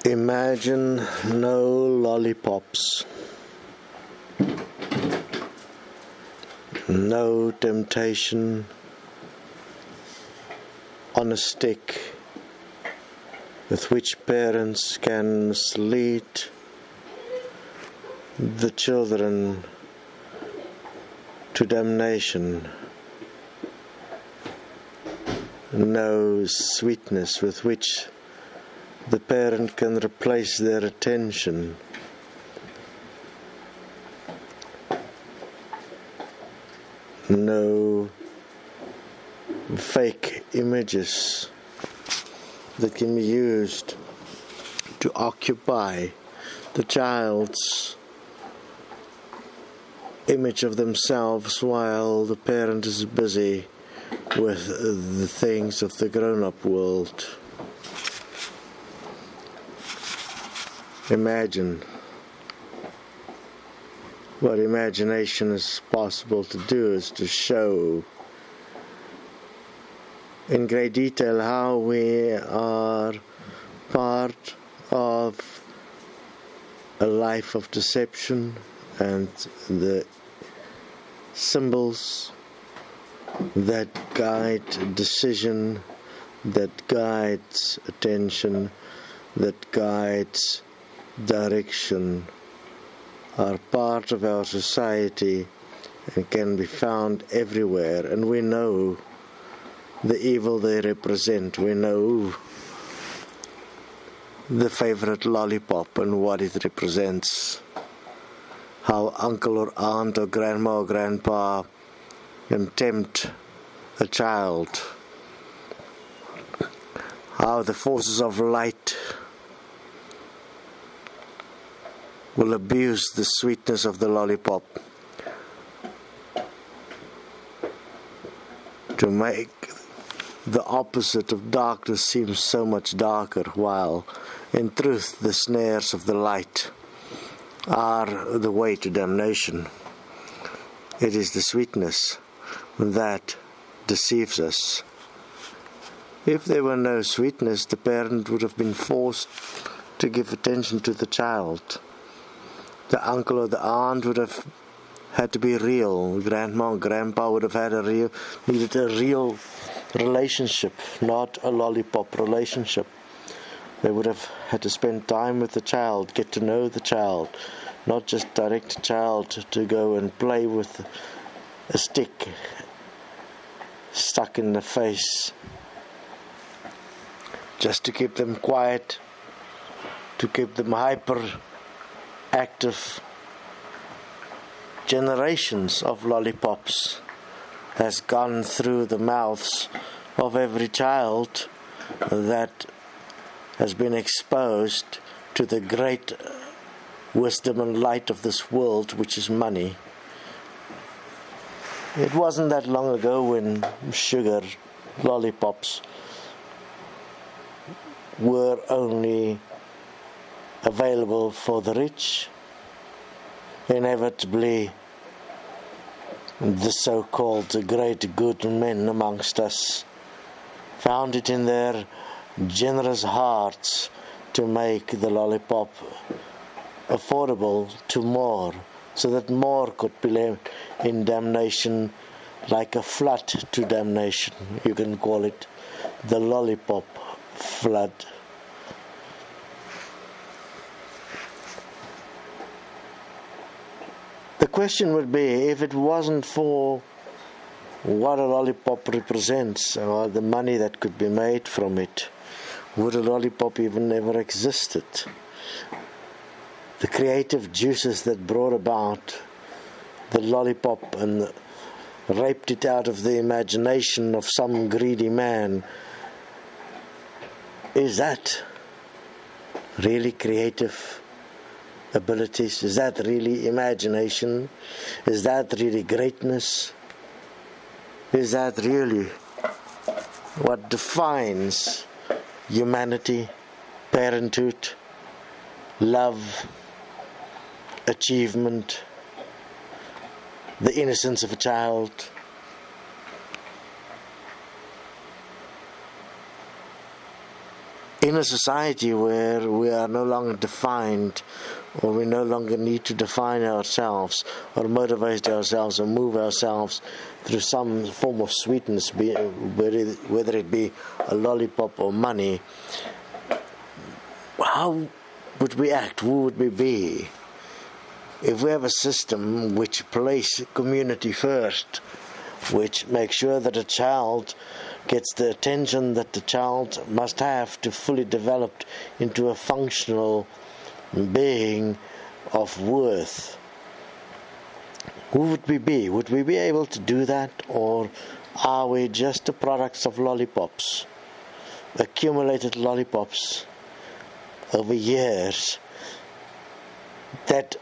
Imagine no lollipops, no temptation on a stick with which parents can mislead the children to damnation. No sweetness with which the parent can replace their attention. No fake images that can be used to occupy the child's image of themselves while the parent is busy with the things of the grown-up world. Imagine what imagination is possible to do is to show in great detail how we are part of a life of deception, and the symbols that guide decision, that guides attention, that guides direction are part of our society and can be found everywhere, and we know the evil they represent. We know the favorite lollipop and what it represents, how uncle or aunt or grandma or grandpa can tempt a child, how the forces of light will abuse the sweetness of the lollipop to make the opposite of darkness seem so much darker, while in truth the snares of the light are the way to damnation. It is the sweetness that deceives us. If there were no sweetness, the parent would have been forced to give attention to the child. The uncle or the aunt would have had to be real. Grandma and grandpa would have needed a real relationship, not a lollipop relationship. They would have had to spend time with the child, get to know the child, not just direct the child to go and play with a stick stuck in the face, just to keep them quiet, to keep them hyper-active. Generations of lollipops has gone through the mouths of every child that has been exposed to the great wisdom and light of this world, which is money. It wasn't that long ago when sugar lollipops were only available for the rich. Inevitably, the so-called great good men amongst us found it in their generous hearts to make the lollipop affordable to more, so that more could be left in damnation, like a flood to damnation. You can call it the lollipop flood. The question would be, if it wasn't for what a lollipop represents, or the money that could be made from it, would a lollipop even ever existed? The creative juices that brought about the lollipop and raped it out of the imagination of some greedy man, is that really creative abilities? Is that really imagination? Is that really greatness? Is that really what defines humanity, parenthood, love, achievement, the innocence of a child? in a society where we are no longer defined, or we no longer need to define ourselves or motivate ourselves or move ourselves through some form of sweetness, whether it be a lollipop or money, how would we act? Who would we be? If we have a system which places community first, which makes sure that a child gets the attention that the child must have to fully develop into a functional being of worth, who would we be? Would we be able to do that, or are we just the products of lollipops, accumulated lollipops over years that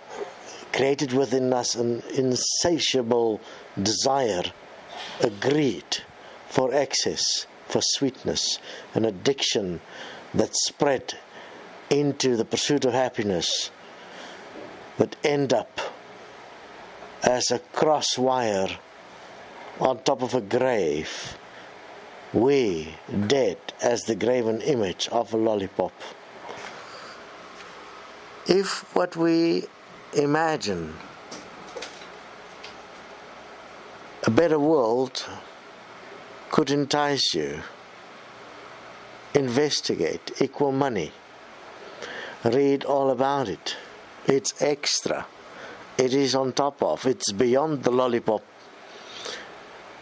created within us an insatiable desire, a greed for excess, for sweetness, an addiction that spread into the pursuit of happiness, that end up as a cross wire on top of a grave, we dead as the graven image of a lollipop. If what we imagine, a better world, could entice you, investigate equal money, read all about it. It's extra. It is on top of. It's beyond the lollipop.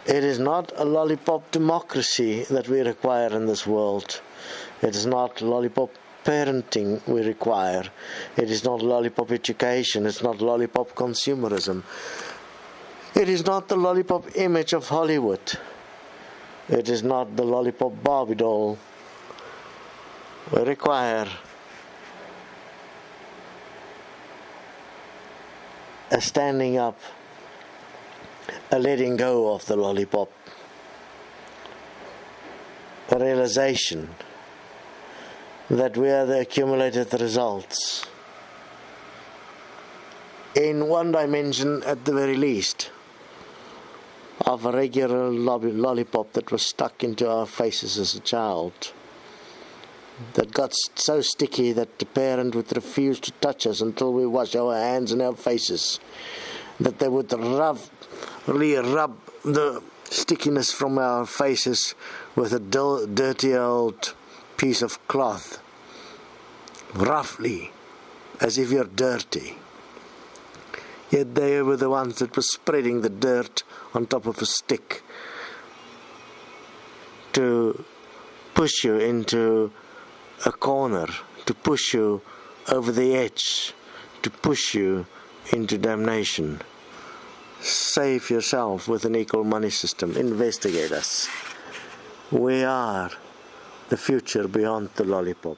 It is not a lollipop democracy that we require in this world. It is not lollipop parenting we require. It is not lollipop education. It's not lollipop consumerism. It is not the lollipop image of Hollywood. It is not the lollipop Barbie doll. We require a standing up, a letting go of the lollipop, a realization that we are the accumulated results, in one dimension at the very least, of a regular lollipop that was stuck into our faces as a child, that got so sticky that the parent would refuse to touch us until we wash our hands and our faces, that they would really rub the stickiness from our faces with a dirty old piece of cloth, roughly, as if you're dirty. Yet they were the ones that were spreading the dirt on top of a stick to push you into a corner, to push you over the edge, to push you into damnation. Save yourself with an equal money system. Investigate us. We are the future beyond the lollipop.